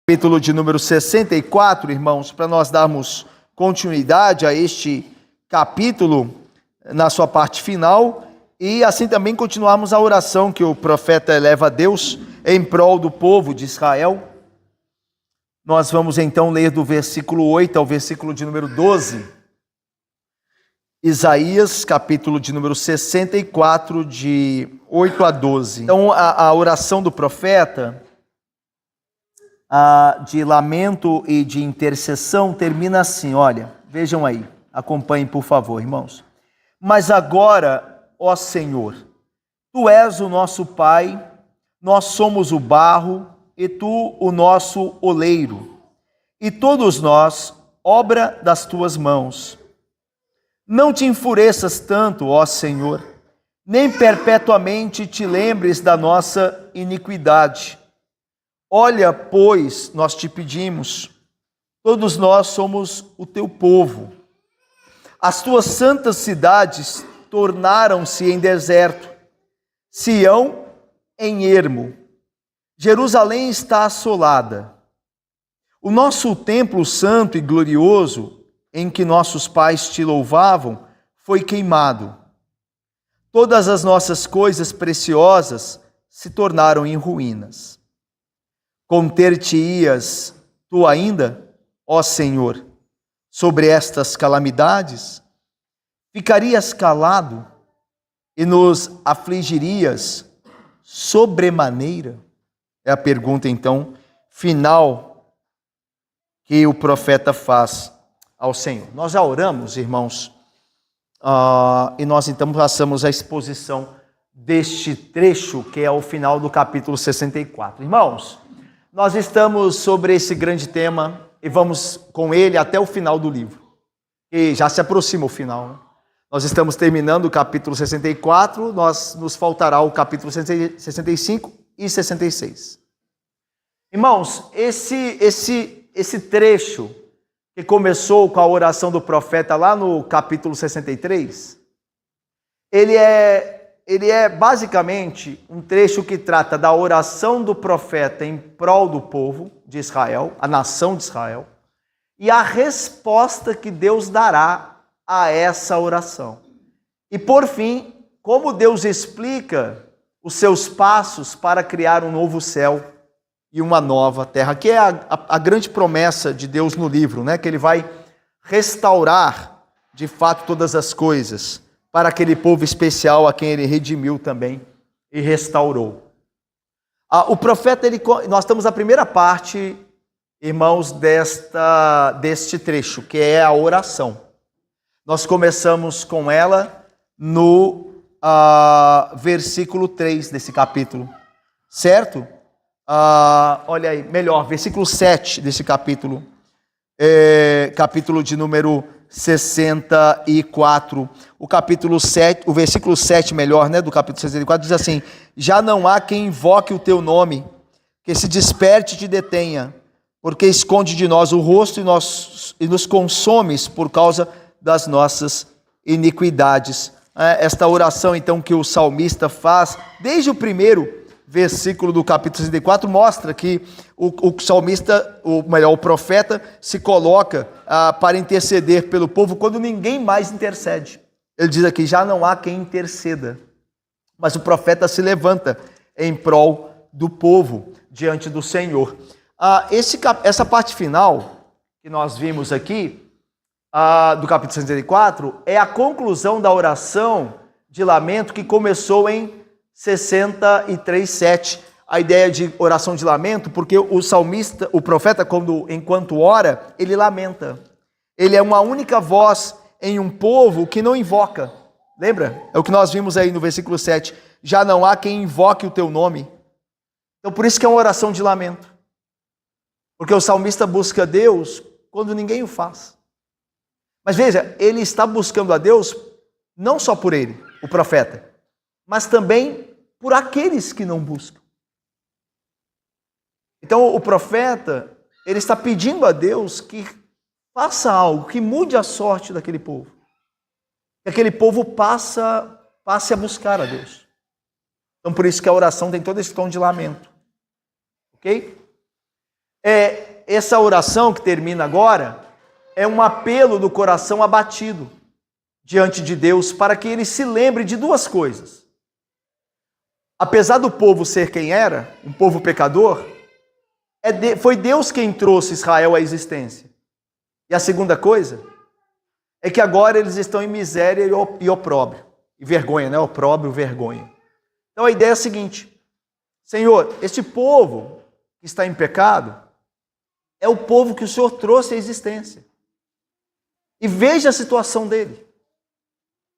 Capítulo de número 64, irmãos, para nós darmos continuidade a este capítulo na sua parte final e assim também continuarmos a oração que o profeta eleva a Deus em prol do povo de Israel. Nós vamos então ler do versículo 8 ao versículo de número 12. Isaías, capítulo de número 64, de 8 a 12. Então, a oração do profeta, de lamento e de intercessão, termina assim, olha, vejam aí, acompanhem por favor, irmãos. Mas agora, ó Senhor, Tu és o nosso Pai, nós somos o barro e Tu o nosso oleiro, e todos nós, obra das Tuas mãos. Não te enfureças tanto, ó Senhor, nem perpetuamente te lembres da nossa iniquidade. Olha, pois, nós te pedimos, todos nós somos o teu povo. As tuas santas cidades tornaram-se em deserto, Sião em ermo, Jerusalém está assolada. O nosso templo santo e glorioso, em que nossos pais te louvavam, foi queimado. Todas as nossas coisas preciosas se tornaram em ruínas. Conter-te-ias tu ainda, ó Senhor, sobre estas calamidades? Ficarias calado e nos afligirias sobremaneira? É a pergunta, então, final que o profeta faz ao Senhor. Nós já oramos, irmãos, e nós então passamos a exposição deste trecho, que é o final do capítulo 64. Irmãos, nós estamos sobre esse grande tema e vamos com ele até o final do livro. E já se aproxima o final, né? Nós estamos terminando o capítulo 64, nos faltará o capítulo 65 e 66. Irmãos, esse trecho que começou com a oração do profeta lá no capítulo 63, ele é basicamente um trecho que trata da oração do profeta em prol do povo de Israel, a nação de Israel, e a resposta que Deus dará a essa oração. E por fim, como Deus explica os seus passos para criar um novo céu e uma nova terra, que é a grande promessa de Deus no livro, né? Que Ele vai restaurar de fato todas as coisas para aquele povo especial a quem Ele redimiu também e restaurou. O profeta, nós estamos na primeira parte, irmãos, deste trecho, que é a oração. Nós começamos com ela no versículo 3 desse capítulo, certo? Olha aí, melhor, versículo 7 desse capítulo, capítulo de número 64. O capítulo 7, o versículo 7, melhor, né, do capítulo 64, diz assim: já não há quem invoque o teu nome, que se desperte e te detenha, porque esconde de nós o rosto e nos consomes por causa das nossas iniquidades. Esta oração, então, que o salmista faz, desde o primeiro versículo do capítulo 64, mostra que o salmista, o profeta, se coloca para interceder pelo povo quando ninguém mais intercede. Ele diz aqui, já não há quem interceda. Mas o profeta se levanta em prol do povo diante do Senhor. Essa parte final que nós vimos aqui, do capítulo 64, é a conclusão da oração de lamento que começou em 63:7. A ideia de oração de lamento, porque o salmista, o profeta, enquanto ora, ele lamenta. Ele é uma única voz em um povo que não invoca. Lembra? É o que nós vimos aí no versículo 7. Já não há quem invoque o teu nome. Então por isso que é uma oração de lamento. Porque o salmista busca Deus quando ninguém o faz. Mas veja, ele está buscando a Deus não só por ele, o profeta, mas também por aqueles que não buscam. Então o profeta, ele está pedindo a Deus que faça algo, que mude a sorte daquele povo. Que aquele povo passe a buscar a Deus. Então por isso que a oração tem todo esse tom de lamento. Ok? essa oração que termina agora é um apelo do coração abatido diante de Deus para que ele se lembre de duas coisas. Apesar do povo ser quem era, um povo pecador, foi Deus quem trouxe Israel à existência. E a segunda coisa é que agora eles estão em miséria e opróbrio. E vergonha, né? Opróbrio, vergonha. Então a ideia é a seguinte: Senhor, este povo que está em pecado é o povo que o Senhor trouxe à existência. E veja a situação dele.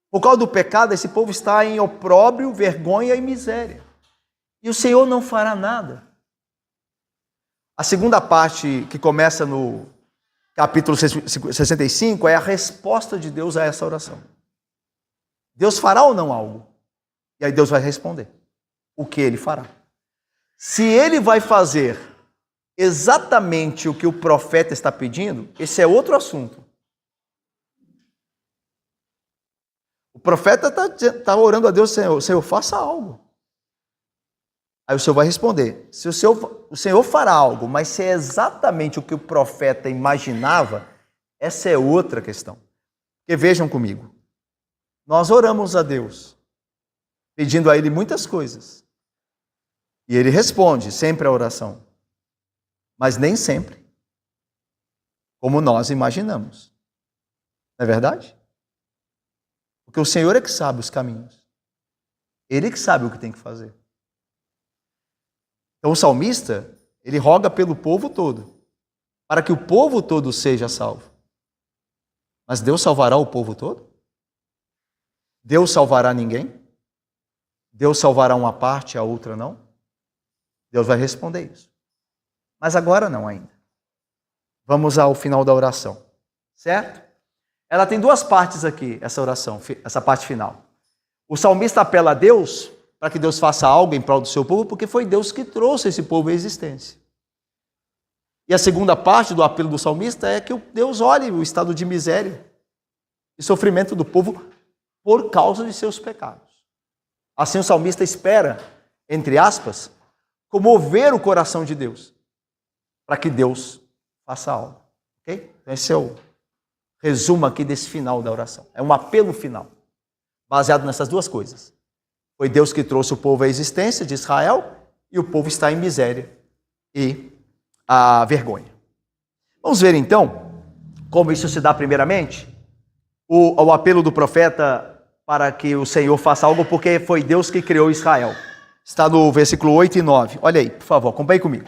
Por causa do pecado, esse povo está em opróbrio, vergonha e miséria. E o Senhor não fará nada. A segunda parte, que começa no capítulo 65, é a resposta de Deus a essa oração. Deus fará ou não algo? E aí Deus vai responder o que ele fará. Se ele vai fazer exatamente o que o profeta está pedindo, esse é outro assunto. O profeta está orando a Deus: Senhor, faça algo. Aí o Senhor vai responder: se o Senhor fará algo, mas se é exatamente o que o profeta imaginava, essa é outra questão. Porque vejam comigo, nós oramos a Deus, pedindo a Ele muitas coisas, e Ele responde sempre a oração, mas nem sempre como nós imaginamos. Não é verdade? Porque o Senhor é que sabe os caminhos. Ele que sabe o que tem que fazer. Então o salmista, ele roga pelo povo todo, para que o povo todo seja salvo. Mas Deus salvará o povo todo? Deus salvará ninguém? Deus salvará uma parte, a outra não? Deus vai responder isso. Mas agora não ainda. Vamos ao final da oração, certo? Ela tem duas partes aqui, essa oração, essa parte final. O salmista apela a Deus para que Deus faça algo em prol do seu povo, porque foi Deus que trouxe esse povo à existência. E a segunda parte do apelo do salmista é que Deus olhe o estado de miséria e sofrimento do povo por causa de seus pecados. Assim o salmista espera, entre aspas, comover o coração de Deus, para que Deus faça algo. Ok? Então esse é o resumo aqui desse final da oração. É um apelo final, baseado nessas duas coisas. Foi Deus que trouxe o povo à existência de Israel, e o povo está em miséria e a vergonha. Vamos ver então como isso se dá primeiramente. O apelo do profeta para que o Senhor faça algo, porque foi Deus que criou Israel. Está no versículo 8 e 9. Olha aí, por favor, acompanhe comigo.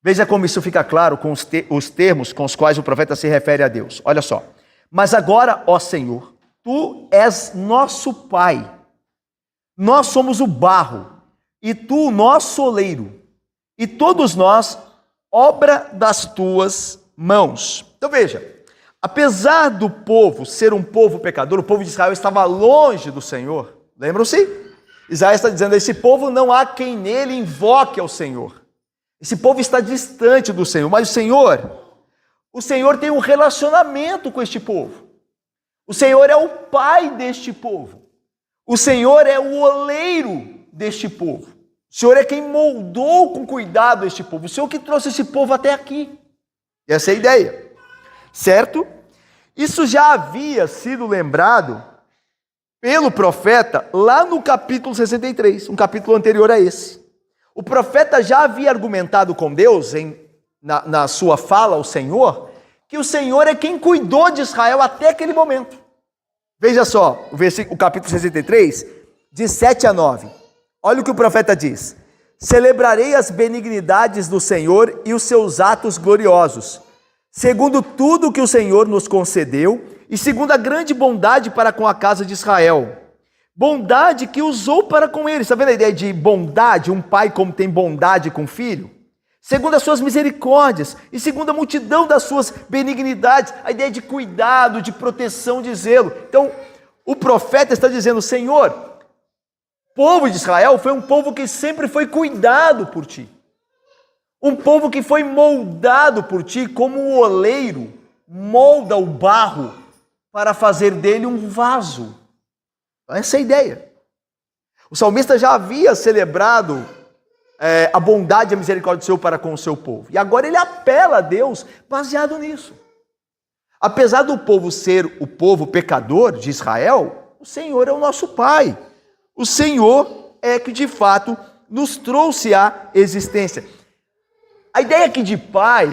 Veja como isso fica claro com os termos com os quais o profeta se refere a Deus. Olha só. Mas agora, ó Senhor, Tu és nosso Pai. Nós somos o barro, e Tu o nosso oleiro, e todos nós, obra das Tuas mãos. Então veja, apesar do povo ser um povo pecador, o povo de Israel estava longe do Senhor. Lembram-se? Isaías está dizendo: esse povo não há quem nele invoque ao Senhor. Esse povo está distante do Senhor, mas o Senhor tem um relacionamento com este povo. O Senhor é o Pai deste povo. O Senhor é o oleiro deste povo. O Senhor é quem moldou com cuidado este povo. O Senhor que trouxe esse povo até aqui. Essa é a ideia, certo? Isso já havia sido lembrado pelo profeta lá no capítulo 63, um capítulo anterior a esse. O profeta já havia argumentado com Deus, na sua fala ao Senhor, que o Senhor é quem cuidou de Israel até aquele momento. Veja só, o capítulo 63, de 7 a 9. Olha o que o profeta diz: celebrarei as benignidades do Senhor e os seus atos gloriosos, segundo tudo que o Senhor nos concedeu, e segundo a grande bondade para com a casa de Israel. Bondade que usou para com eles. Está vendo a ideia de bondade? Um pai como tem bondade com o filho? Segundo as suas misericórdias e segundo a multidão das suas benignidades. A ideia de cuidado, de proteção, de zelo. Então, o profeta está dizendo: Senhor, o povo de Israel foi um povo que sempre foi cuidado por Ti. Um povo que foi moldado por Ti, como o oleiro molda o barro para fazer dele um vaso. Essa é a ideia. O salmista já havia celebrado a bondade e a misericórdia do Senhor para com o seu povo. E agora ele apela a Deus baseado nisso. Apesar do povo ser o povo pecador de Israel, o Senhor é o nosso Pai. O Senhor é que de fato nos trouxe à existência. A ideia aqui de Pai,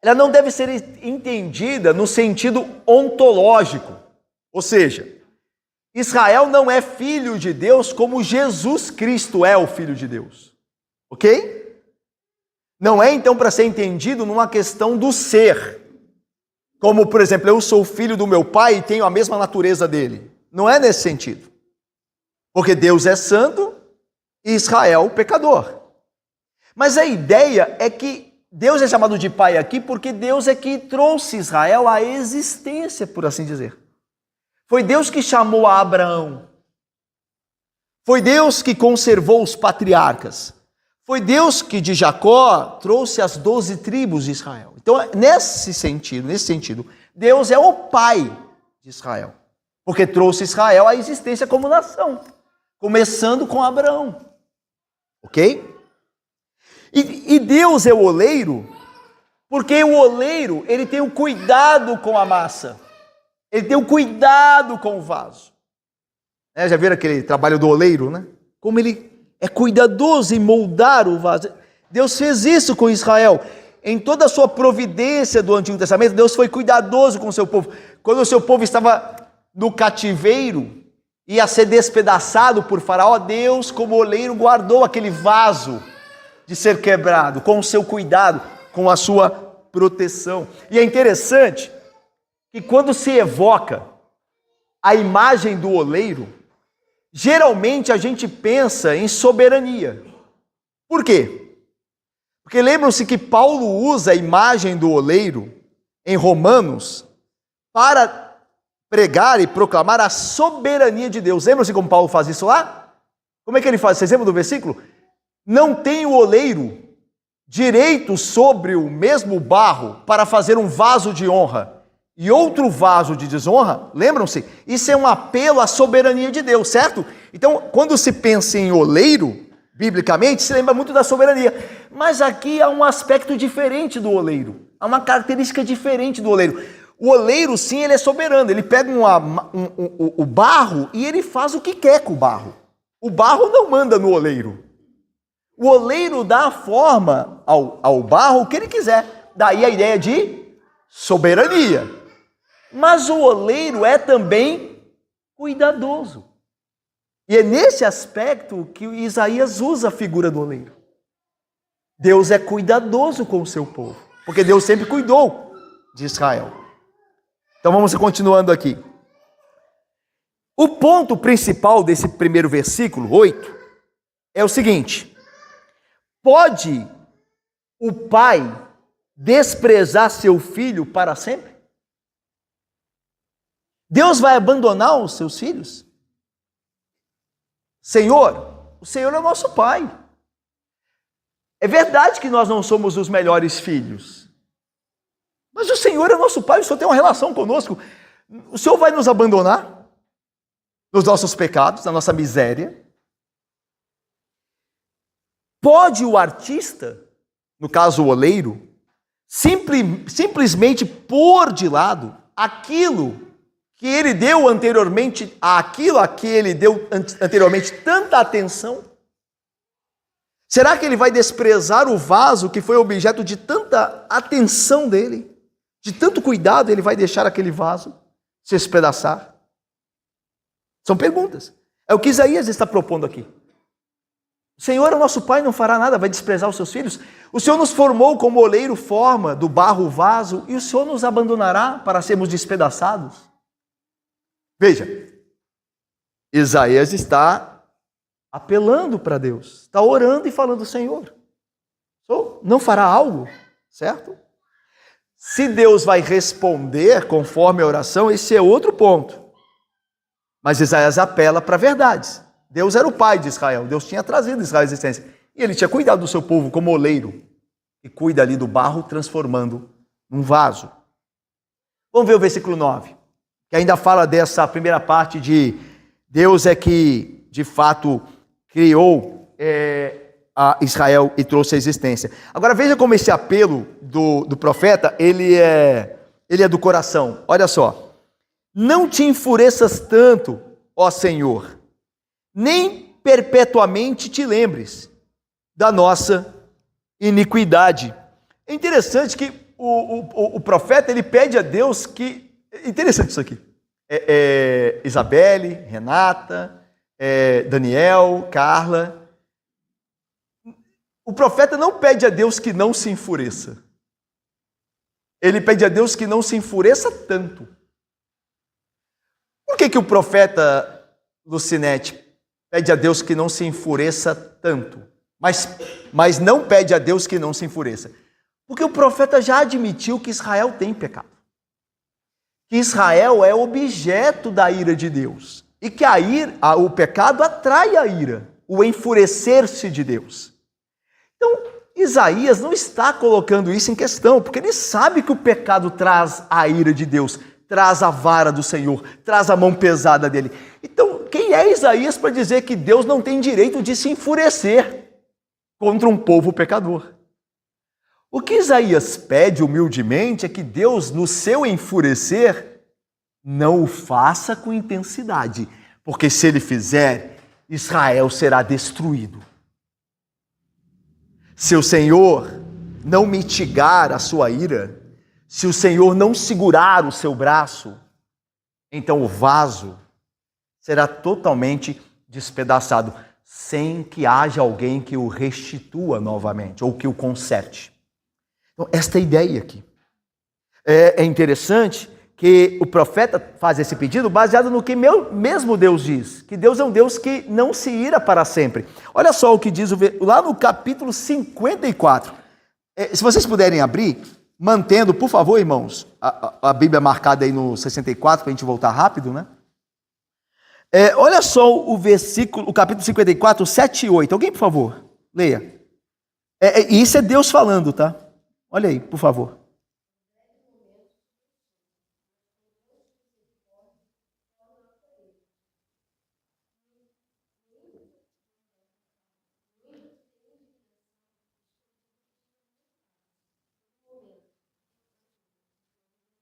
ela não deve ser entendida no sentido ontológico. Ou seja, Israel não é filho de Deus como Jesus Cristo é o Filho de Deus. Ok? Não é então para ser entendido numa questão do ser. Como, por exemplo, eu sou filho do meu pai e tenho a mesma natureza dele. Não é nesse sentido. Porque Deus é santo e Israel pecador. Mas a ideia é que Deus é chamado de pai aqui porque Deus é que trouxe Israel à existência, por assim dizer. Foi Deus que chamou a Abraão. Foi Deus que conservou os patriarcas. Foi Deus que de Jacó trouxe as 12 tribos de Israel. Então, nesse sentido, Deus é o pai de Israel. Porque trouxe Israel à existência como nação. Começando com Abraão. Ok? E Deus é o oleiro, porque o oleiro, ele tem o cuidado com a massa. Ele tem o cuidado com o vaso. Já viram aquele trabalho do oleiro, né? Como ele é cuidadoso em moldar o vaso. Deus fez isso com Israel. Em toda a sua providência do Antigo Testamento, Deus foi cuidadoso com o seu povo. Quando o seu povo estava no cativeiro, ia ser despedaçado por Faraó, Deus, como oleiro, guardou aquele vaso de ser quebrado, com o seu cuidado, com a sua proteção. E é interessante que quando se evoca a imagem do oleiro, geralmente a gente pensa em soberania. Por quê? Porque lembram-se que Paulo usa a imagem do oleiro em Romanos para pregar e proclamar a soberania de Deus. Lembram-se como Paulo faz isso lá? Como é que ele faz? Vocês lembram do versículo? Não tem o oleiro direito sobre o mesmo barro para fazer um vaso de honra e outro vaso de desonra, lembram-se? Isso é um apelo à soberania de Deus, certo? Então, quando se pensa em oleiro, biblicamente, se lembra muito da soberania. Mas aqui há um aspecto diferente do oleiro. Há uma característica diferente do oleiro. O oleiro, sim, ele é soberano. Ele pega o barro e ele faz o que quer com o barro. O barro não manda no oleiro. O oleiro dá a forma ao barro o que ele quiser. Daí a ideia de soberania. Mas o oleiro é também cuidadoso. E é nesse aspecto que Isaías usa a figura do oleiro. Deus é cuidadoso com o seu povo, porque Deus sempre cuidou de Israel. Então vamos continuando aqui. O ponto principal desse primeiro versículo, 8, é o seguinte: pode o pai desprezar seu filho para sempre? Deus vai abandonar os seus filhos? Senhor, o Senhor é o nosso pai. É verdade que nós não somos os melhores filhos, mas o Senhor é o nosso pai, o Senhor tem uma relação conosco. O Senhor vai nos abandonar nos nossos pecados, na nossa miséria? Pode o artista, no caso o oleiro, simplesmente pôr de lado aquilo que ele deu anteriormente, aquilo a que ele deu anteriormente tanta atenção? Será que ele vai desprezar o vaso que foi objeto de tanta atenção dele, de tanto cuidado, ele vai deixar aquele vaso se espedaçar? São perguntas. É o que Isaías está propondo aqui. O Senhor é o nosso pai, não fará nada, vai desprezar os seus filhos? O Senhor nos formou como oleiro forma do barro o vaso, e o Senhor nos abandonará para sermos despedaçados? Veja, Isaías está apelando para Deus, está orando e falando: Senhor, não fará algo, certo? Se Deus vai responder conforme a oração, esse é outro ponto. Mas Isaías apela para verdades. Deus era o pai de Israel, Deus tinha trazido Israel à existência. E ele tinha cuidado do seu povo como oleiro, e cuida ali do barro, transformando num vaso. Vamos ver o versículo 9, que ainda fala dessa primeira parte de Deus é que, de fato, criou a Israel e trouxe a existência. Agora veja como esse apelo do profeta, ele é do coração. Olha só. Não te enfureças tanto, ó Senhor, nem perpetuamente te lembres da nossa iniquidade. É interessante que o profeta, ele pede a Deus que... Interessante isso aqui. Isabelle, Renata, Daniel, Carla. O profeta não pede a Deus que não se enfureça. Ele pede a Deus que não se enfureça tanto. Por que o profeta Lucinete pede a Deus que não se enfureça tanto? Mas não pede a Deus que não se enfureça. Porque o profeta já admitiu que Israel tem pecado. Que Israel é objeto da ira de Deus. E que o pecado atrai a ira, o enfurecer-se de Deus. Então, Isaías não está colocando isso em questão, porque ele sabe que o pecado traz a ira de Deus, traz a vara do Senhor, traz a mão pesada dele. Então, quem é Isaías para dizer que Deus não tem direito de se enfurecer contra um povo pecador? O que Isaías pede humildemente é que Deus, no seu enfurecer, não o faça com intensidade, porque se ele fizer, Israel será destruído. Se o Senhor não mitigar a sua ira, se o Senhor não segurar o seu braço, então o vaso será totalmente despedaçado, sem que haja alguém que o restitua novamente, ou que o conserte. Então, esta é a ideia aqui. É interessante que o profeta faz esse pedido baseado no que mesmo Deus diz, que Deus é um Deus que não se ira para sempre. Olha só o que diz lá no capítulo 54. Se vocês puderem abrir, mantendo, por favor, irmãos, a Bíblia marcada aí no 64, para a gente voltar rápido, né? Olha só o capítulo 54, 7 e 8. Alguém, por favor, leia. Isso é Deus falando, tá? Olha aí, por favor.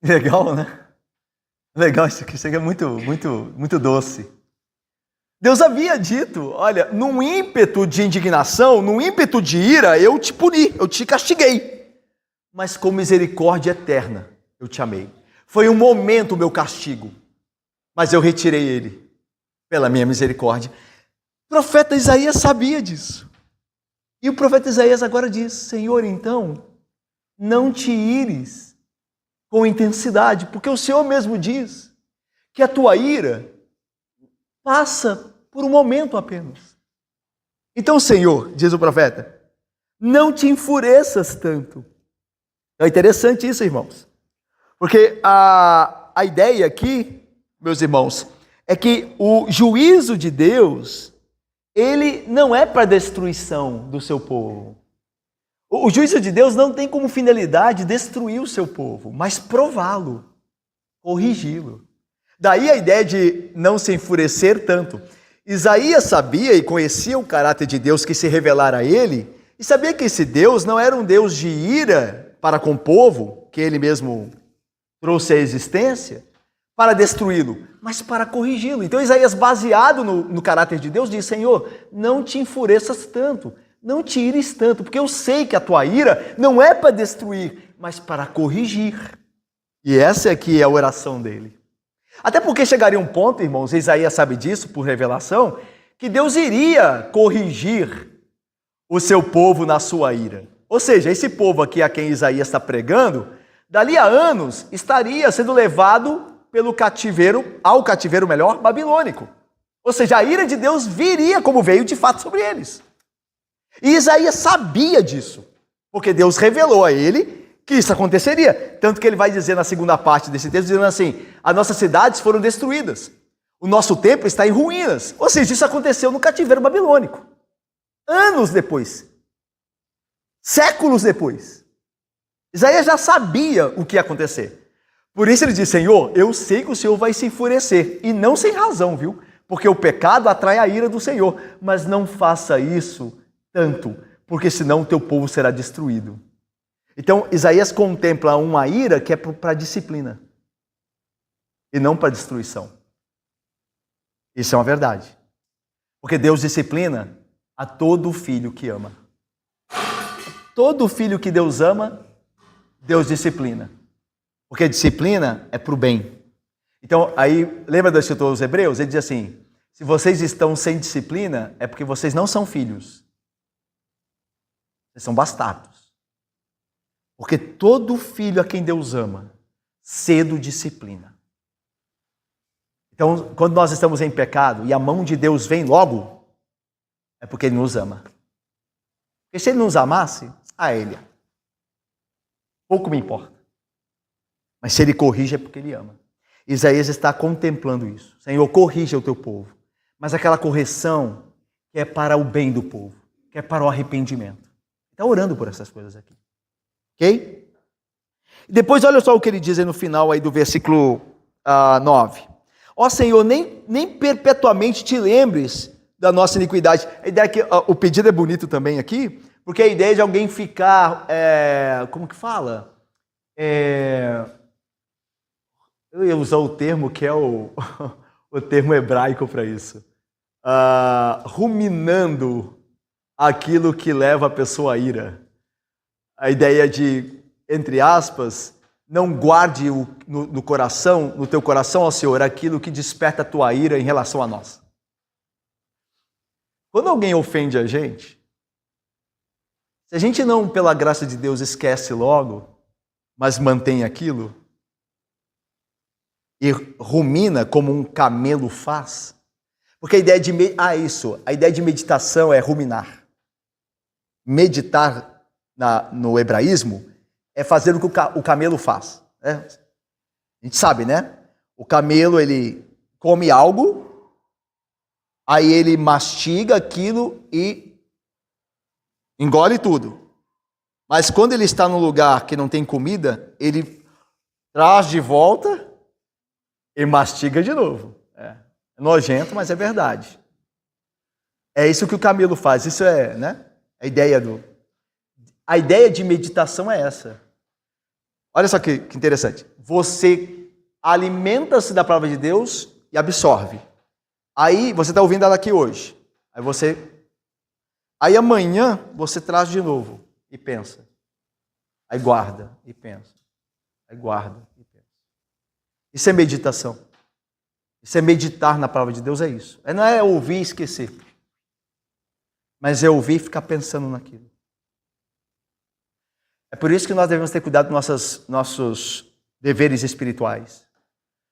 Legal, né? Legal, isso aqui chega muito doce. Deus havia dito, olha, num ímpeto de indignação, num ímpeto de ira, eu te puni, eu te castiguei. Mas com misericórdia eterna, eu te amei. Foi um momento o meu castigo, mas eu retirei ele pela minha misericórdia. O profeta Isaías sabia disso. E o profeta Isaías agora diz, Senhor, então, não te ires com intensidade, porque o Senhor mesmo diz que a tua ira passa por um momento apenas. Então, Senhor, diz o profeta, não te enfureças tanto. É interessante isso, irmãos, porque a ideia aqui, meus irmãos, é que o juízo de Deus, ele não é para a destruição do seu povo. O juízo de Deus não tem como finalidade destruir o seu povo, mas prová-lo, corrigi-lo. Daí a ideia de não se enfurecer tanto. Isaías sabia e conhecia o caráter de Deus que se revelara a ele, e sabia que esse Deus não era um Deus de ira para com o povo, que ele mesmo trouxe à existência, para destruí-lo, mas para corrigi-lo. Então Isaías, baseado no caráter de Deus, diz, Senhor, não te enfureças tanto, não te ires tanto, porque eu sei que a tua ira não é para destruir, mas para corrigir. E essa aqui é a oração dele. Até porque chegaria um ponto, irmãos, Isaías sabe disso por revelação, que Deus iria corrigir o seu povo na sua ira. Ou seja, esse povo aqui a quem Isaías está pregando, dali a anos estaria sendo levado ao cativeiro babilônico. Ou seja, a ira de Deus viria como veio de fato sobre eles. E Isaías sabia disso, porque Deus revelou a ele que isso aconteceria. Tanto que ele vai dizer na segunda parte desse texto, dizendo assim, as nossas cidades foram destruídas, o nosso templo está em ruínas. Ou seja, isso aconteceu no cativeiro babilônico. Anos depois, séculos depois, Isaías já sabia o que ia acontecer. Por isso ele diz, Senhor, eu sei que o Senhor vai se enfurecer, e não sem razão, viu? Porque o pecado atrai a ira do Senhor, mas não faça isso tanto, porque senão o teu povo será destruído. Então, Isaías contempla uma ira que é para disciplina e não para destruição. Isso é uma verdade. Porque Deus disciplina a todo filho que ama. Todo filho que Deus ama, Deus disciplina. Porque disciplina é para o bem. Então, aí, lembra do escritor aos Hebreus? Ele diz assim, se vocês estão sem disciplina, é porque vocês não são filhos. Vocês são bastardos. Porque todo filho a quem Deus ama, cedo disciplina. Então, quando nós estamos em pecado e a mão de Deus vem logo, é porque Ele nos ama. Porque se Ele nos amasse, Ele, pouco me importa. Mas se Ele corrige é porque Ele ama. Isaías está contemplando isso. Senhor, corrija o teu povo. Mas aquela correção que é para o bem do povo, que é para o arrependimento. Está orando por essas coisas aqui. Ok? E depois olha só o que ele diz aí no final aí do versículo 9. Ó Senhor, nem perpetuamente te lembres da nossa iniquidade. A ideia é que o pedido é bonito também aqui, porque a ideia é de alguém ficar, como que fala? Eu ia usar o termo que é o termo hebraico para isso. Ruminando aquilo que leva a pessoa à ira. A ideia de, entre aspas, não guarde no coração, no teu coração, ó Senhor, aquilo que desperta a tua ira em relação a nós. Quando alguém ofende a gente, se a gente não, pela graça de Deus, esquece logo, mas mantém aquilo, e rumina como um camelo faz, porque a ideia de a ideia de meditação é ruminar. Meditar no hebraísmo é fazer o que o camelo faz. Né? A gente sabe, né? O camelo, ele come algo, aí ele mastiga aquilo e engole tudo. Mas quando ele está num lugar que não tem comida, ele traz de volta e mastiga de novo. É nojento, mas é verdade. É isso que o camelo faz. Isso é, né? A ideia de meditação é essa. Olha só que interessante. Você alimenta-se da palavra de Deus e absorve. Aí você está ouvindo ela aqui hoje. Aí amanhã você traz de novo e pensa. Aí guarda e pensa. Aí guarda e pensa. Isso é meditação. Isso é meditar na palavra de Deus, é isso. Não é ouvir e esquecer. Mas é ouvir e ficar pensando naquilo. É por isso que nós devemos ter cuidado dos nossos deveres espirituais.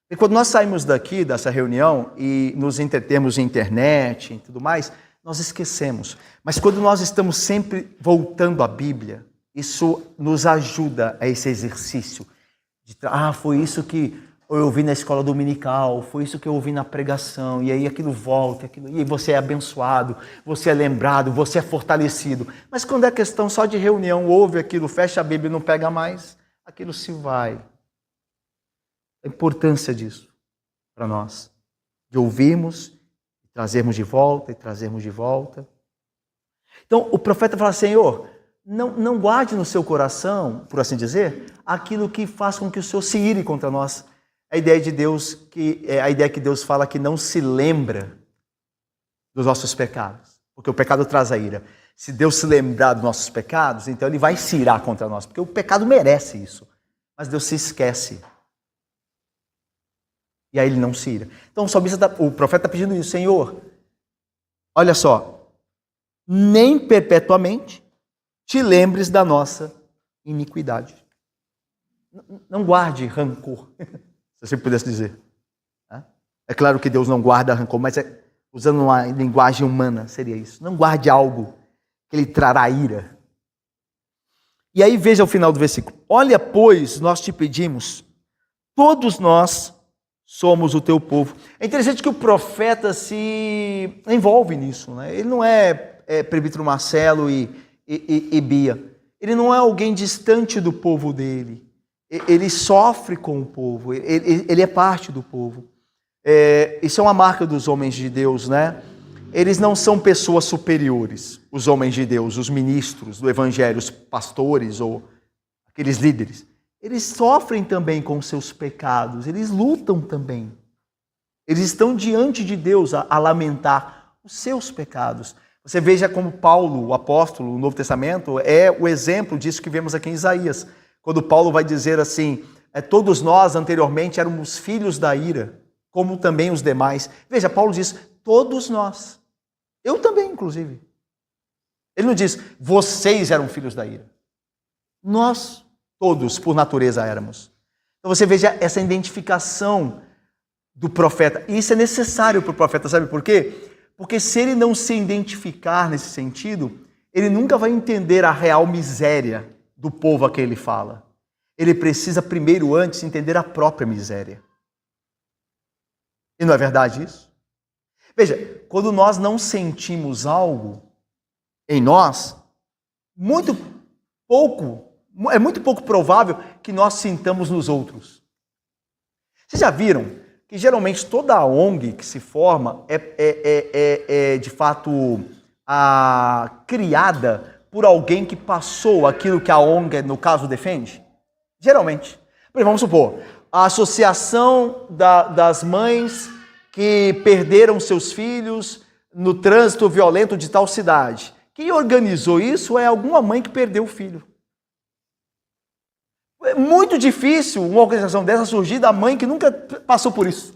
E quando nós saímos daqui, dessa reunião, e nos entretemos em internet e tudo mais, nós esquecemos. Mas quando nós estamos sempre voltando à Bíblia, isso nos ajuda a esse exercício. Foi isso que eu ouvi na escola dominical, foi isso que eu ouvi na pregação, e aí aquilo volta, e aí você é abençoado, você é lembrado, você é fortalecido. Mas quando é questão só de reunião, ouve aquilo, fecha a Bíblia e não pega mais, aquilo se vai. A importância disso para nós, de ouvirmos, trazermos de volta e trazermos de volta. Então o profeta fala, Senhor, não guarde no seu coração, por assim dizer, aquilo que faz com que o Senhor se ire contra nós. A ideia de Deus, a ideia que Deus fala que não se lembra dos nossos pecados, porque o pecado traz a ira. Se Deus se lembrar dos nossos pecados, então Ele vai se irar contra nós, porque o pecado merece isso. Mas Deus se esquece. E aí Ele não se ira. Então o profeta está pedindo isso, Senhor, olha só, nem perpetuamente te lembres da nossa iniquidade. Não guarde rancor. Se você pudesse dizer. É claro que Deus não guarda rancor, mas usando uma linguagem humana seria isso. Não guarde algo que Ele trará ira. E aí veja o final do versículo. Olha, pois, nós te pedimos, todos nós somos o teu povo. É interessante que o profeta se envolve nisso. Né? Ele não é presbítero Marcelo e Bia. Ele não é alguém distante do povo dele. Ele sofre com o povo, ele é parte do povo. Isso é uma marca dos homens de Deus, né? eles não são pessoas superiores, os homens de Deus, os ministros do Evangelho, os pastores ou aqueles líderes. Eles sofrem também com seus pecados, eles lutam também. Eles estão diante de Deus a lamentar os seus pecados. Você veja como Paulo, o apóstolo, no Novo Testamento, é o exemplo disso que vemos aqui em Isaías. Quando Paulo vai dizer assim, todos nós anteriormente éramos filhos da ira, como também os demais. Veja, Paulo diz, todos nós. Eu também, inclusive. Ele não diz, vocês eram filhos da ira. Nós, todos, por natureza, éramos. Então você veja essa identificação do profeta. E isso é necessário para o profeta, sabe por quê? Porque se ele não se identificar nesse sentido, ele nunca vai entender a real miséria do povo a quem ele fala. Ele precisa primeiro, antes, entender a própria miséria. E não é verdade isso? Veja, quando nós não sentimos algo em nós, é muito pouco provável que nós sintamos nos outros. Vocês já viram que geralmente toda a ONG que se forma é de fato criada por alguém que passou aquilo que a ONG, no caso, defende? Geralmente. Vamos supor, a associação das mães que perderam seus filhos no trânsito violento de tal cidade. Quem organizou isso é alguma mãe que perdeu o filho. É muito difícil uma organização dessa surgir da mãe que nunca passou por isso.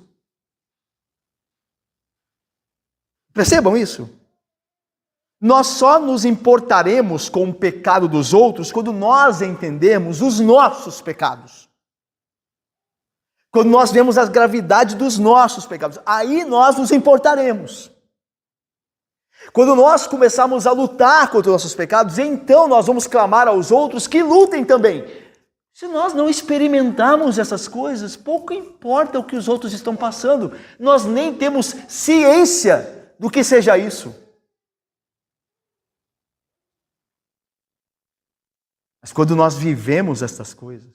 Percebam isso? Nós só nos importaremos com o pecado dos outros quando nós entendermos os nossos pecados. Quando nós vemos a gravidade dos nossos pecados, aí nós nos importaremos. Quando nós começarmos a lutar contra os nossos pecados, então nós vamos clamar aos outros que lutem também. Se nós não experimentarmos essas coisas, pouco importa o que os outros estão passando. Nós nem temos ciência do que seja isso. Mas quando nós vivemos essas coisas,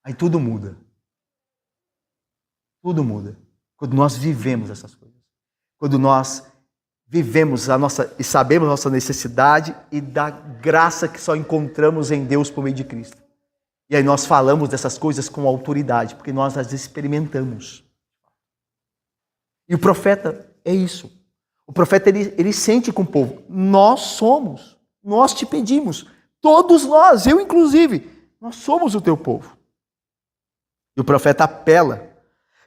aí tudo muda. Tudo muda. Quando nós vivemos essas coisas. Quando nós vivemos e sabemos a nossa necessidade e da graça que só encontramos em Deus por meio de Cristo. E aí nós falamos dessas coisas com autoridade, porque nós as experimentamos. E o profeta é isso. O profeta, ele sente com o povo. Nós te pedimos. Todos nós, eu inclusive, nós somos o teu povo. E o profeta apela.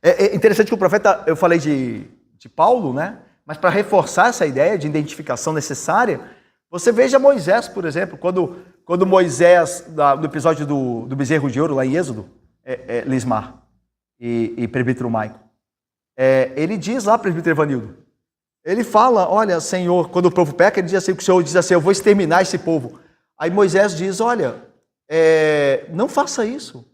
É interessante que o profeta, eu falei de Paulo, né? Mas para reforçar essa ideia de identificação necessária, você veja Moisés, por exemplo, quando Moisés, no episódio do bezerro de ouro, lá em Êxodo, Lismar e presbítero Maico, ele diz lá, presbítero Evanildo, ele fala, olha, Senhor, quando o povo peca, ele diz assim, o Senhor diz assim, eu vou exterminar esse povo. Aí Moisés diz, olha, não faça isso,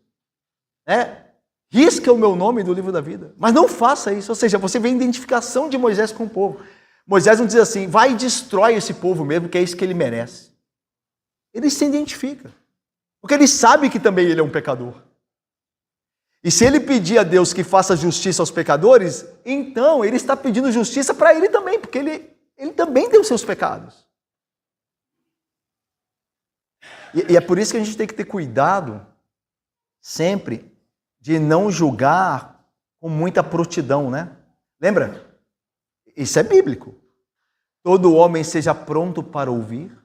risca o meu nome do livro da vida, mas não faça isso. Ou seja, você vê a identificação de Moisés com o povo. Moisés não diz assim, vai e destrói esse povo mesmo, que é isso que ele merece. Ele se identifica, porque ele sabe que também ele é um pecador. E se ele pedir a Deus que faça justiça aos pecadores, então ele está pedindo justiça para ele também, porque ele também tem os seus pecados. E é por isso que a gente tem que ter cuidado sempre de não julgar com muita prontidão, né? Lembra? Isso é bíblico. Todo homem seja pronto para ouvir,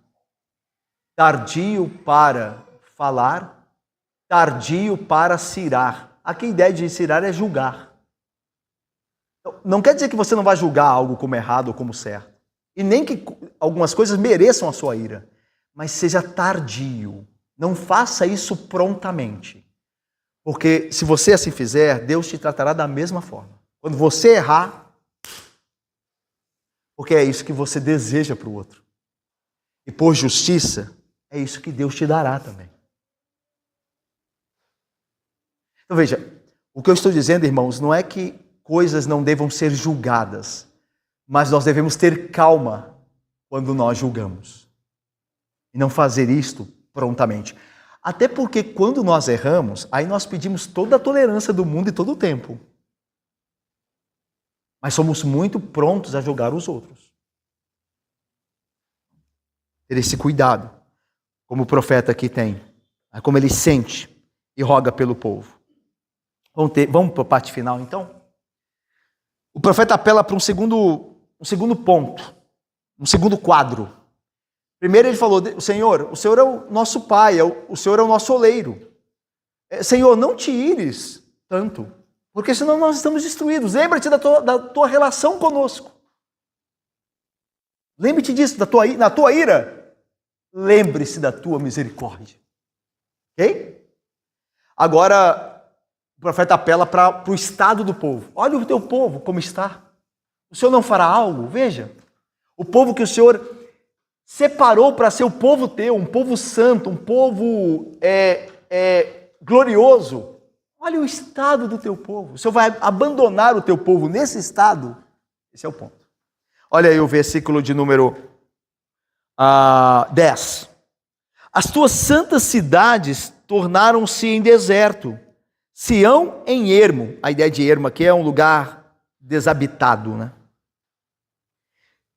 tardio para falar, tardio para cirar. Aqui a ideia de cirar é julgar. Não quer dizer que você não vai julgar algo como errado ou como certo. E nem que algumas coisas mereçam a sua ira. Mas seja tardio. Não faça isso prontamente. Porque se você assim fizer, Deus te tratará da mesma forma. Quando você errar, porque é isso que você deseja para o outro. E por justiça, é isso que Deus te dará também. Então veja, o que eu estou dizendo, irmãos, não é que coisas não devam ser julgadas, mas nós devemos ter calma quando nós julgamos. E não fazer isto prontamente. Até porque quando nós erramos, aí nós pedimos toda a tolerância do mundo e todo o tempo. mas somos muito prontos a julgar os outros. Ter esse cuidado, como o profeta aqui tem, como ele sente e roga pelo povo. Vamos para a parte final, então? O profeta apela para um segundo ponto, um segundo quadro. Primeiro ele falou, o Senhor é o nosso Pai, o Senhor é o nosso oleiro. Senhor, não te ires tanto, porque senão nós estamos destruídos. Lembra-te da tua relação conosco. Lembre-te disso, na tua ira. Lembre-se da tua misericórdia. Ok? Agora, o profeta apela para o estado do povo. Olha o teu povo como está. O Senhor não fará algo? Veja. O povo que o Senhor separou para ser o povo teu, um povo santo, um povo glorioso. Olha o estado do teu povo. O Senhor vai abandonar o teu povo nesse estado? Esse é o ponto. Olha aí o versículo de número 10. As tuas santas cidades tornaram-se em deserto, Sião em ermo. A ideia de ermo aqui é um lugar desabitado, né?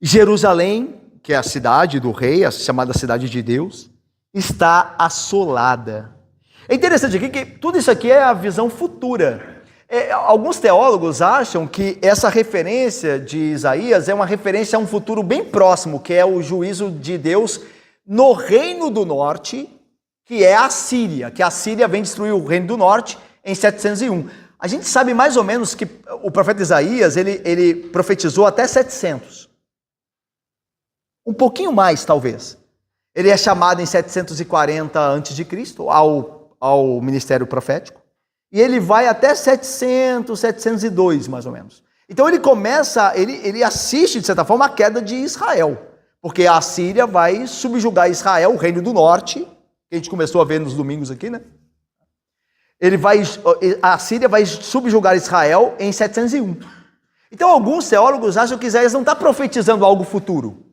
Jerusalém, que é a cidade do rei, a chamada cidade de Deus, está assolada. É interessante aqui que tudo isso aqui é a visão futura. Alguns teólogos acham que essa referência de Isaías é uma referência a um futuro bem próximo, que é o juízo de Deus no reino do norte, que é a Síria, que a Síria vem destruir o reino do norte em 701. A gente sabe mais ou menos que o profeta Isaías, ele profetizou até 700. Um pouquinho mais, talvez. Ele é chamado em 740 a.C. ao ministério profético. E ele vai até 700, 702, mais ou menos. Então ele assiste, de certa forma, a queda de Israel. Porque a Síria vai subjugar Israel, o reino do norte, que a gente começou a ver nos domingos aqui, né? A Síria vai subjugar Israel em 701. Então alguns teólogos acham que Isaías não está profetizando algo futuro.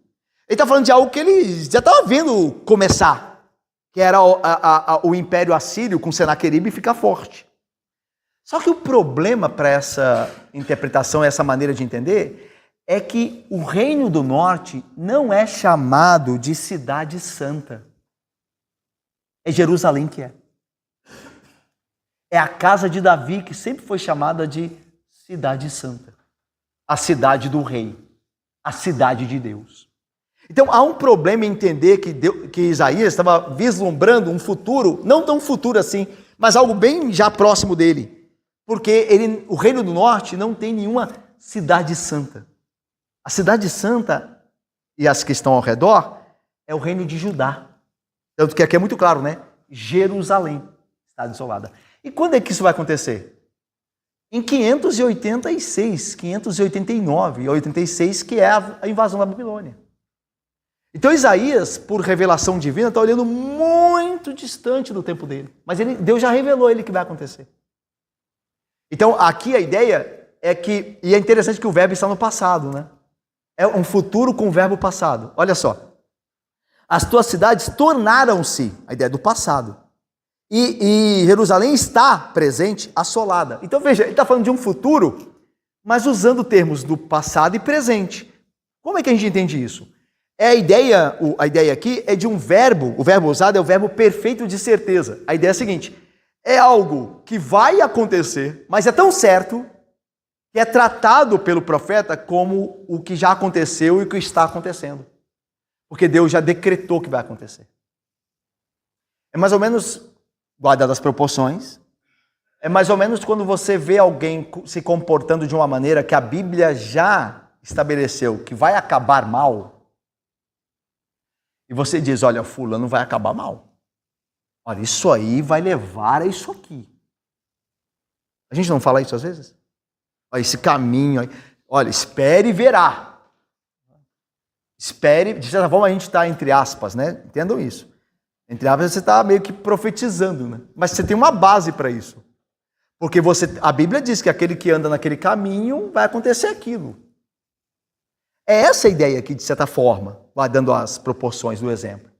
Ele está falando de algo que ele já estava vendo começar, que era o Império Assírio com Senaqueribe ficar forte. Só que o problema para essa interpretação, essa maneira de entender, é que o Reino do Norte não é chamado de cidade santa. É Jerusalém que é. É a casa de Davi que sempre foi chamada de cidade santa. A cidade do rei. A cidade de Deus. Então há um problema em entender que Isaías estava vislumbrando um futuro, não tão futuro assim, mas algo bem já próximo dele. Porque o Reino do Norte não tem nenhuma cidade santa. A cidade santa e as que estão ao redor é o reino de Judá. Tanto que aqui é muito claro, né? Jerusalém está desolada. E quando é que isso vai acontecer? Em 586, 589 e 86, que é a invasão da Babilônia. Então Isaías, por revelação divina, está olhando muito distante do tempo dele. Mas Deus já revelou a ele que vai acontecer. Então aqui a ideia é que, e é interessante que o verbo está no passado, né? É um futuro com o verbo passado. Olha só. As tuas cidades tornaram-se, a ideia do passado. E Jerusalém está presente, assolada. Então veja, ele está falando de um futuro, mas usando termos do passado e presente. Como é que a gente entende isso? A ideia aqui é de um verbo, o verbo usado é o verbo perfeito de certeza. A ideia é a seguinte, é algo que vai acontecer, mas é tão certo que é tratado pelo profeta como o que já aconteceu e o que está acontecendo. Porque Deus já decretou que vai acontecer. É mais ou menos, guardado as proporções, é mais ou menos quando você vê alguém se comportando de uma maneira que a Bíblia já estabeleceu que vai acabar mal, e você diz, olha, fulano vai acabar mal. Olha, isso aí vai levar a isso aqui. A gente não fala isso às vezes? Olha, esse caminho aí. Olha, espere e verá. Espere, de certa forma a gente está entre aspas, né? Entendam isso. Entre aspas você está meio que profetizando, né? Mas você tem uma base para isso. Porque a Bíblia diz que aquele que anda naquele caminho vai acontecer aquilo. É essa a ideia aqui, de certa forma, guardando as proporções do exemplo.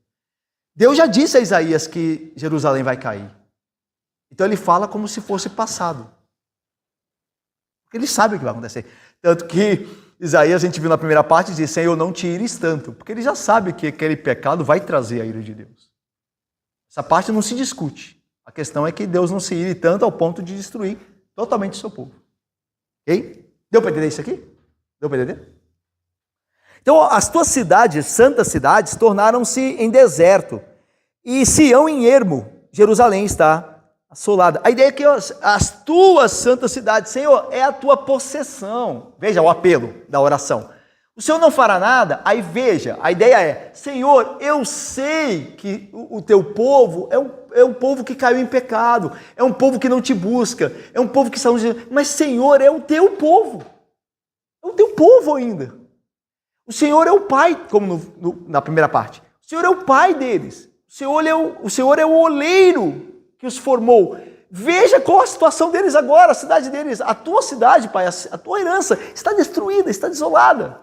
Deus já disse a Isaías que Jerusalém vai cair. Então ele fala como se fosse passado. Porque ele sabe o que vai acontecer. Tanto que Isaías, a gente viu na primeira parte, diz, Senhor, não te ires tanto. Porque ele já sabe que aquele pecado vai trazer a ira de Deus. Essa parte não se discute. A questão é que Deus não se ire tanto ao ponto de destruir totalmente o seu povo. Ok? Deu para entender isso aqui? Deu para entender? Então, as tuas cidades, santas cidades, tornaram-se em deserto. E Sião em ermo, Jerusalém está assolada. A ideia é que as tuas santas cidades, Senhor, é a tua possessão. Veja o apelo da oração. O Senhor não fará nada? Aí veja, a ideia é, Senhor, eu sei que o teu povo é um povo que caiu em pecado, é um povo que não te busca, é um povo que está... Mas, Senhor, é o teu povo. É o teu povo ainda. O Senhor é o pai, como na primeira parte. O Senhor é o pai deles. O Senhor é o oleiro que os formou. Veja qual a situação deles agora, a cidade deles. A tua cidade, Pai, a tua herança está destruída, está desolada.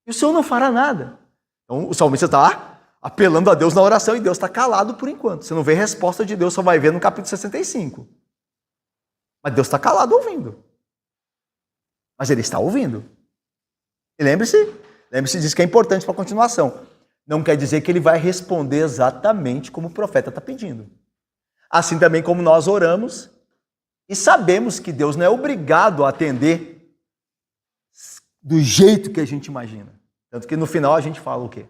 E o Senhor não fará nada. Então o salmista está apelando a Deus na oração e Deus está calado por enquanto. Você não vê resposta de Deus, só vai ver no capítulo 65. Mas Deus está calado ouvindo. Mas Ele está ouvindo. E lembre-se disso que é importante para a continuação. Não quer dizer que Ele vai responder exatamente como o profeta está pedindo. Assim também como nós oramos e sabemos que Deus não é obrigado a atender do jeito que a gente imagina. Tanto que no final a gente fala o quê?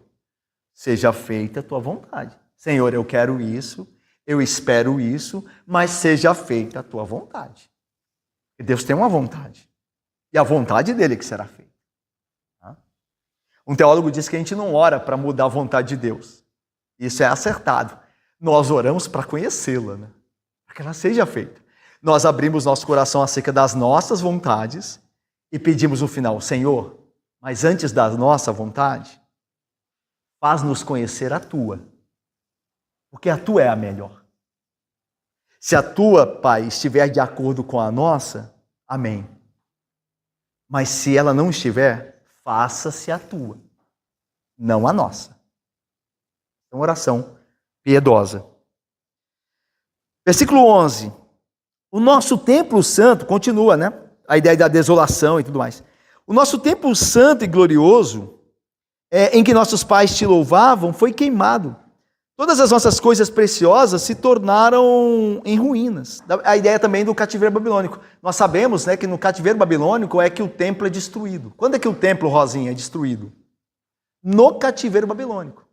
Seja feita a tua vontade. Senhor, eu quero isso, eu espero isso, mas seja feita a tua vontade. E Deus tem uma vontade. E a vontade dele é que será feita. Um teólogo diz que a gente não ora para mudar a vontade de Deus. Isso é acertado. Nós oramos para conhecê-la, né? Para que ela seja feita. Nós abrimos nosso coração acerca das nossas vontades e pedimos no final, Senhor, mas antes da nossa vontade, faz-nos conhecer a tua, porque a tua é a melhor. Se a tua, Pai, estiver de acordo com a nossa, amém. Mas se ela não estiver, faça-se a tua, não a nossa. É uma oração piedosa. Versículo 11. O nosso templo santo, continua, né? A ideia da desolação e tudo mais. O nosso templo santo e glorioso, em que nossos pais te louvavam, foi queimado. Todas as nossas coisas preciosas se tornaram em ruínas. A ideia também do cativeiro babilônico. Nós sabemos, né, que no cativeiro babilônico é que o templo é destruído. Quando é que o templo, Rosinha, é destruído? No cativeiro babilônico.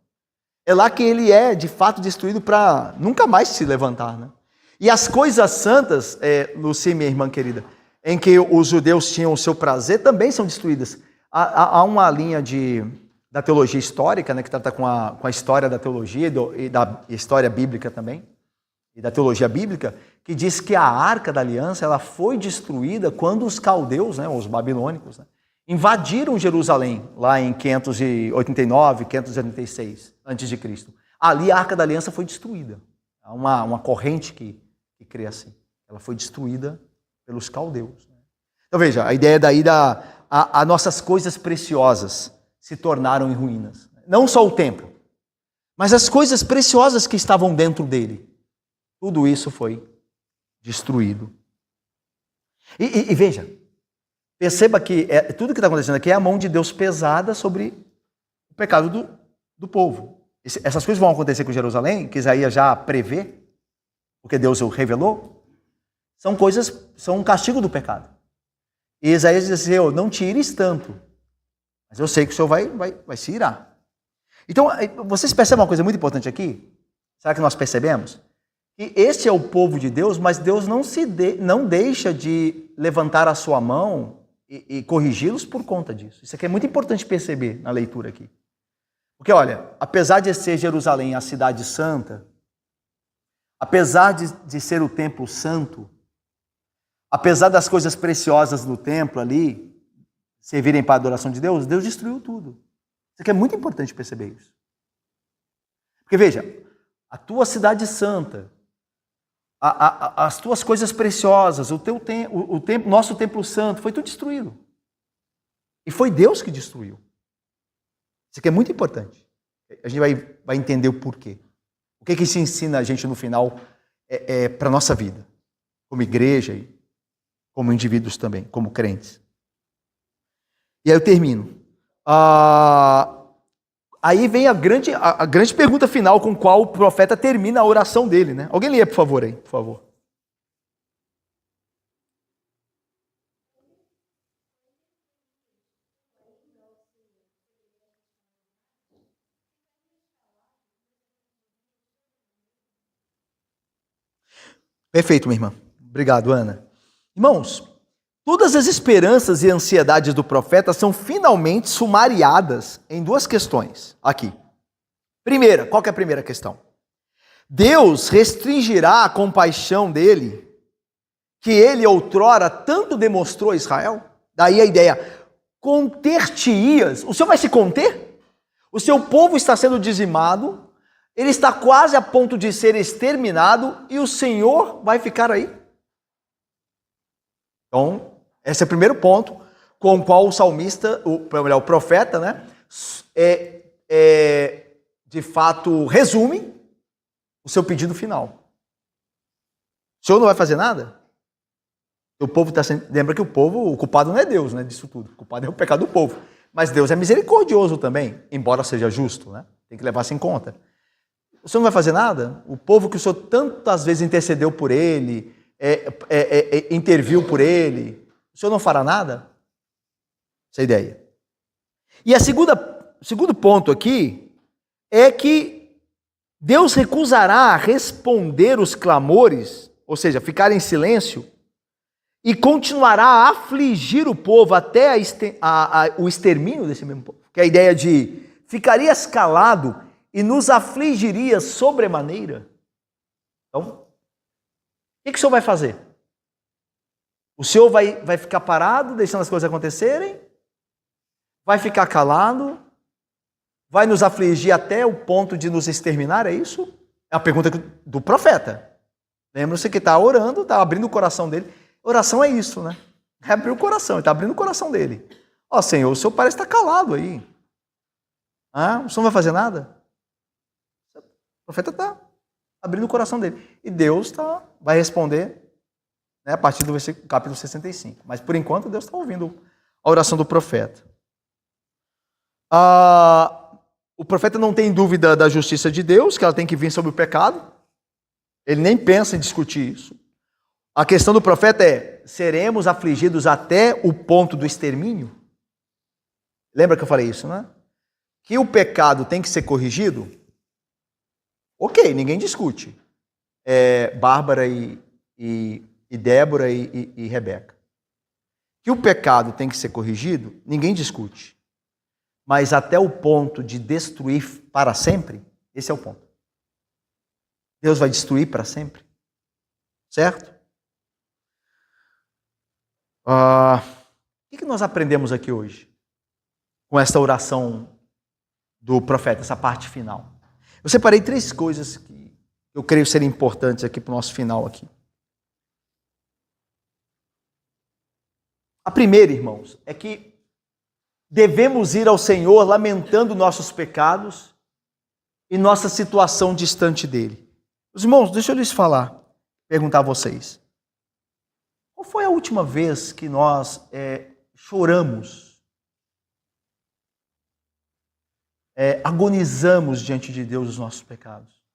É lá que ele é, de fato, destruído para nunca mais se levantar, né? E as coisas santas, Lucia, minha irmã querida, em que os judeus tinham o seu prazer, também são destruídas. Há uma linha da teologia histórica, né, que trata com a história da teologia e da história bíblica também, e da teologia bíblica, que diz que a Arca da Aliança ela foi destruída quando os caldeus, né, os babilônicos, né, invadiram Jerusalém, lá em 589, 586 a.C. Ali a Arca da Aliança foi destruída. Há uma corrente que crê assim. Ela foi destruída pelos caldeus. Então veja, a ideia daí as nossas coisas preciosas se tornaram em ruínas. Não só o templo, mas as coisas preciosas que estavam dentro dele. Tudo isso foi destruído. E veja, perceba que tudo que está acontecendo aqui é a mão de Deus pesada sobre o pecado do povo. Essas coisas vão acontecer com Jerusalém, que Isaías já prevê, porque Deus o revelou, são um castigo do pecado. E Isaías diz assim, não te ires tanto, mas eu sei que o Senhor vai se irar. Então, vocês percebem uma coisa muito importante aqui? Será que nós percebemos? Que este é o povo de Deus, mas Deus não deixa de levantar a sua mão e corrigi-los por conta disso. Isso aqui é muito importante perceber na leitura aqui. Porque, olha, apesar de ser Jerusalém a cidade santa, apesar de ser o templo santo, apesar das coisas preciosas do templo ali servirem para a adoração de Deus, Deus destruiu tudo. Isso aqui é muito importante perceber isso. Porque, veja, a tua cidade santa, as tuas coisas preciosas, nosso templo santo, foi tudo destruído. E foi Deus que destruiu. Isso aqui é muito importante. A gente vai entender o porquê. O que isso ensina a gente no final para a nossa vida, como igreja e como indivíduos também, como crentes. E aí eu termino. Aí vem a grande pergunta final com qual o profeta termina a oração dele, né? Alguém leia, por favor, aí, por favor. Perfeito, minha irmã. Obrigado, Ana. Irmãos, todas as esperanças e ansiedades do profeta são finalmente sumariadas em duas questões aqui. Primeira, qual que é a primeira questão? Deus restringirá a compaixão dele, que ele outrora tanto demonstrou a Israel? Daí a ideia, conter-te-ias. O Senhor vai se conter? O seu povo está sendo dizimado, ele está quase a ponto de ser exterminado e o Senhor vai ficar aí? Então, esse é o primeiro ponto com o qual o salmista, o profeta, né, de fato resume o seu pedido final. O Senhor não vai fazer nada? O povo está sendo... Lembra que o culpado não é Deus, né, disso tudo. O culpado é o pecado do povo. Mas Deus é misericordioso também, embora seja justo, né? Tem que levar isso em conta. O Senhor não vai fazer nada? O povo que o Senhor tantas vezes intercedeu por ele, interviu por ele, o Senhor não fará nada? Essa é a ideia. E o segundo ponto aqui é que Deus recusará responder os clamores, ou seja, ficar em silêncio, e continuará a afligir o povo até o extermínio desse mesmo povo. Que é a ideia de ficarias calado e nos afligirias sobremaneira. Então, o que o Senhor vai fazer? O Senhor vai ficar parado, deixando as coisas acontecerem? Vai ficar calado? Vai nos afligir até o ponto de nos exterminar? É isso? É a pergunta do profeta. Lembra-se que está orando, está abrindo o coração dele. Oração é isso, né? É abrir o coração, ele está abrindo o coração dele. Ó, Senhor, o Senhor parece estar calado aí. O Senhor não vai fazer nada? O profeta está abrindo o coração dele. E Deus vai responder, né, a partir do capítulo 65. Mas, por enquanto, Deus está ouvindo a oração do profeta. O profeta não tem dúvida da justiça de Deus, que ela tem que vir sobre o pecado. Ele nem pensa em discutir isso. A questão do profeta é, seremos afligidos até o ponto do extermínio? Lembra que eu falei isso, né? Que o pecado tem que ser corrigido? Ok, ninguém discute. Bárbara e Débora e Rebeca. Que o pecado tem que ser corrigido? Ninguém discute. Mas até o ponto de destruir para sempre? Esse é o ponto. Deus vai destruir para sempre? Certo? O que nós aprendemos aqui hoje? Com esta oração do profeta, essa parte final. Eu separei 3 coisas que eu creio serem importantes aqui para o nosso final aqui. A primeira, irmãos, é que devemos ir ao Senhor lamentando nossos pecados e nossa situação distante dele. Os irmãos, deixa eu lhes perguntar a vocês. Qual foi a última vez que nós choramos, agonizamos diante de Deus os nossos pecados?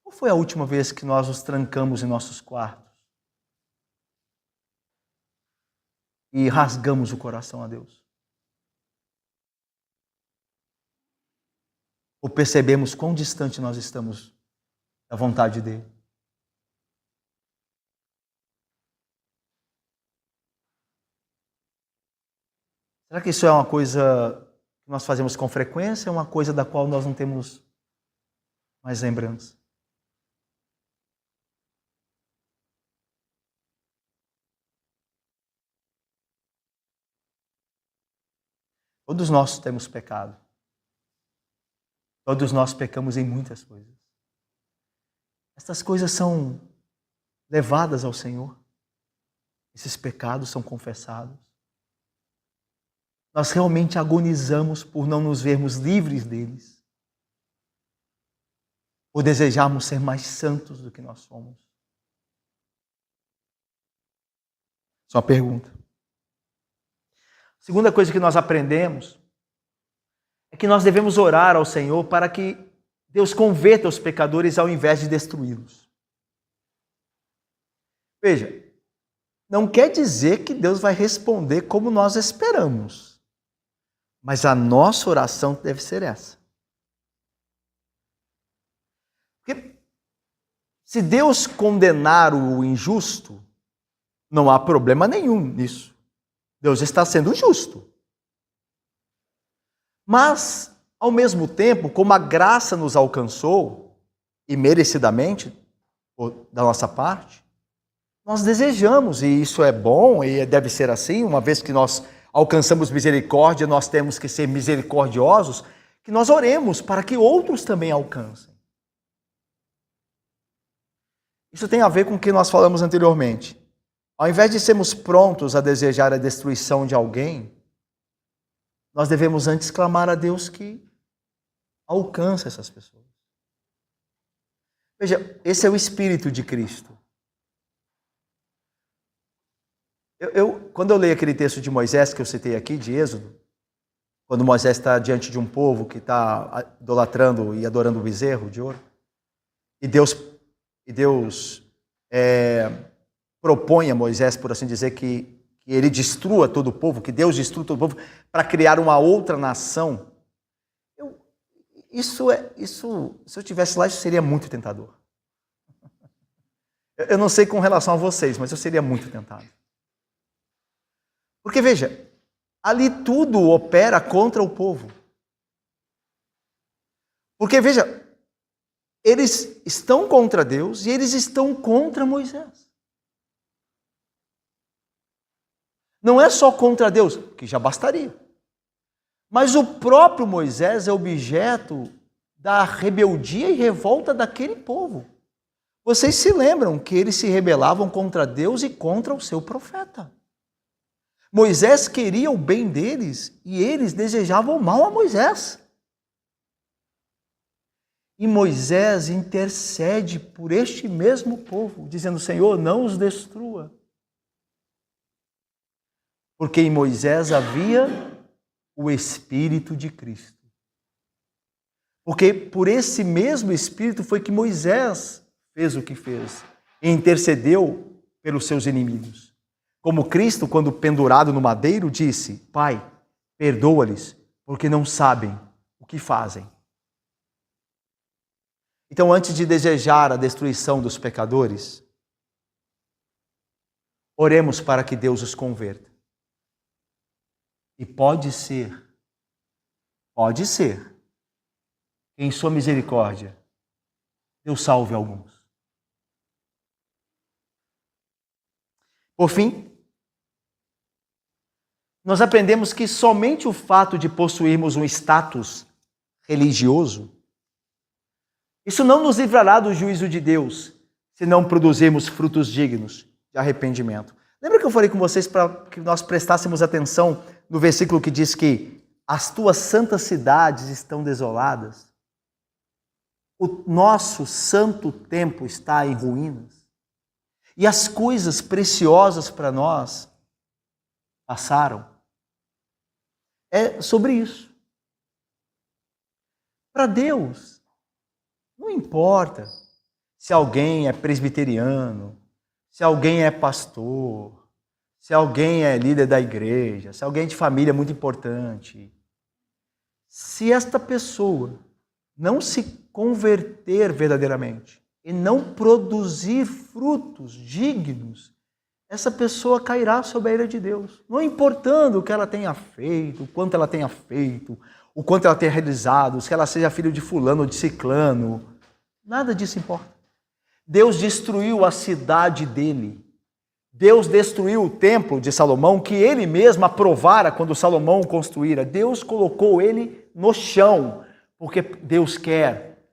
Qual foi a última vez que nós nos trancamos em nossos quartos e rasgamos o coração a Deus? Ou percebemos quão distante nós estamos da vontade dele? Será que isso é uma coisa que nós fazemos com frequência ou uma coisa da qual nós não temos mais lembrança? Todos nós temos pecado. Todos nós pecamos em muitas coisas. Estas coisas são levadas ao Senhor. Esses pecados são confessados. Nós realmente agonizamos por não nos vermos livres deles. Por desejarmos ser mais santos do que nós somos. Isso é uma pergunta. Segunda coisa que nós aprendemos é que nós devemos orar ao Senhor para que Deus converta os pecadores ao invés de destruí-los. Veja, não quer dizer que Deus vai responder como nós esperamos, mas a nossa oração deve ser essa. Porque se Deus condenar o injusto, não há problema nenhum nisso. Deus está sendo justo. Mas, ao mesmo tempo, como a graça nos alcançou, e merecidamente, da nossa parte, nós desejamos, e isso é bom, e deve ser assim, uma vez que nós alcançamos misericórdia, nós temos que ser misericordiosos, que nós oremos para que outros também alcancem. Isso tem a ver com o que nós falamos anteriormente. Ao invés de sermos prontos a desejar a destruição de alguém, nós devemos antes clamar a Deus que alcance essas pessoas. Veja, esse é o Espírito de Cristo. Quando eu leio aquele texto de Moisés que eu citei aqui, de Êxodo, quando Moisés está diante de um povo que está idolatrando e adorando o bezerro de ouro, e Deus propõe a Moisés, por assim dizer, que ele destrua todo o povo, que Deus destrua todo o povo, para criar uma outra nação. Se eu estivesse lá, isso seria muito tentador. Eu não sei com relação a vocês, mas eu seria muito tentado. Porque, veja, ali tudo opera contra o povo. Porque, veja, eles estão contra Deus e eles estão contra Moisés. Não é só contra Deus, que já bastaria. Mas o próprio Moisés é objeto da rebeldia e revolta daquele povo. Vocês se lembram que eles se rebelavam contra Deus e contra o seu profeta. Moisés queria o bem deles e eles desejavam o mal a Moisés. E Moisés intercede por este mesmo povo, dizendo: Senhor, não os destrua. Porque em Moisés havia o Espírito de Cristo. Porque por esse mesmo Espírito foi que Moisés fez o que fez, e intercedeu pelos seus inimigos. Como Cristo, quando pendurado no madeiro, disse: Pai, perdoa-lhes, porque não sabem o que fazem. Então, antes de desejar a destruição dos pecadores, oremos para que Deus os converta. E pode ser, que em sua misericórdia, Deus salve alguns. Por fim, nós aprendemos que somente o fato de possuirmos um status religioso, isso não nos livrará do juízo de Deus, se não produzirmos frutos dignos de arrependimento. Lembra que eu falei com vocês para que nós prestássemos atenção no versículo que diz que as tuas santas cidades estão desoladas? O nosso santo templo está em ruínas. E as coisas preciosas para nós passaram. É sobre isso. Para Deus, não importa se alguém é presbiteriano, se alguém é pastor, se alguém é líder da igreja, se alguém é de família muito importante. Se esta pessoa não se converter verdadeiramente e não produzir frutos dignos, essa pessoa cairá sob a ira de Deus. Não importando o que ela tenha feito, o quanto ela tenha feito, o quanto ela tenha realizado, se ela seja filho de fulano ou de ciclano, nada disso importa. Deus destruiu a cidade dele. Deus destruiu o templo de Salomão, que ele mesmo aprovara quando Salomão o construíra. Deus colocou ele no chão, porque Deus quer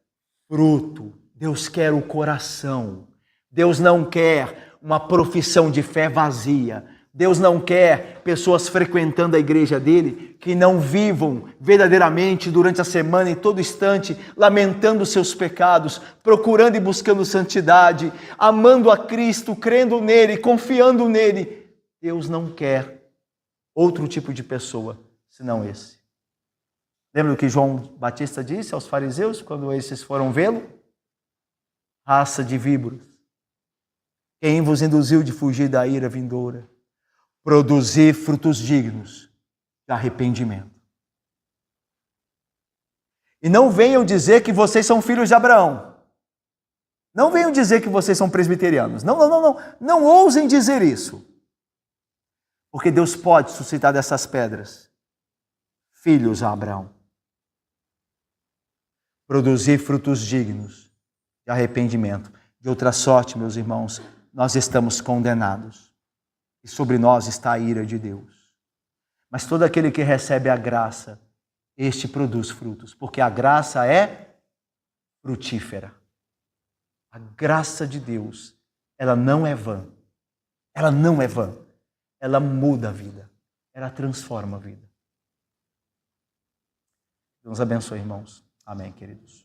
fruto, Deus quer o coração. Deus não quer uma profissão de fé vazia. Deus não quer pessoas frequentando a igreja dele que não vivam verdadeiramente durante a semana, em todo instante, lamentando seus pecados, procurando e buscando santidade, amando a Cristo, crendo nele, confiando nele. Deus não quer outro tipo de pessoa senão esse. Lembra o que João Batista disse aos fariseus quando esses foram vê-lo? Raça de víboras, quem vos induziu de fugir da ira vindoura? Produzir frutos dignos de arrependimento. E não venham dizer que vocês são filhos de Abraão. Não venham dizer que vocês são presbiterianos. Não. Não ousem dizer isso. Porque Deus pode suscitar dessas pedras filhos a Abraão. Produzir frutos dignos de arrependimento. De outra sorte, meus irmãos, nós estamos condenados. E sobre nós está a ira de Deus. Mas todo aquele que recebe a graça, este produz frutos. Porque a graça é frutífera. A graça de Deus, ela não é vã. Ela não é vã. Ela muda a vida. Ela transforma a vida. Deus abençoe, irmãos. Amém, queridos.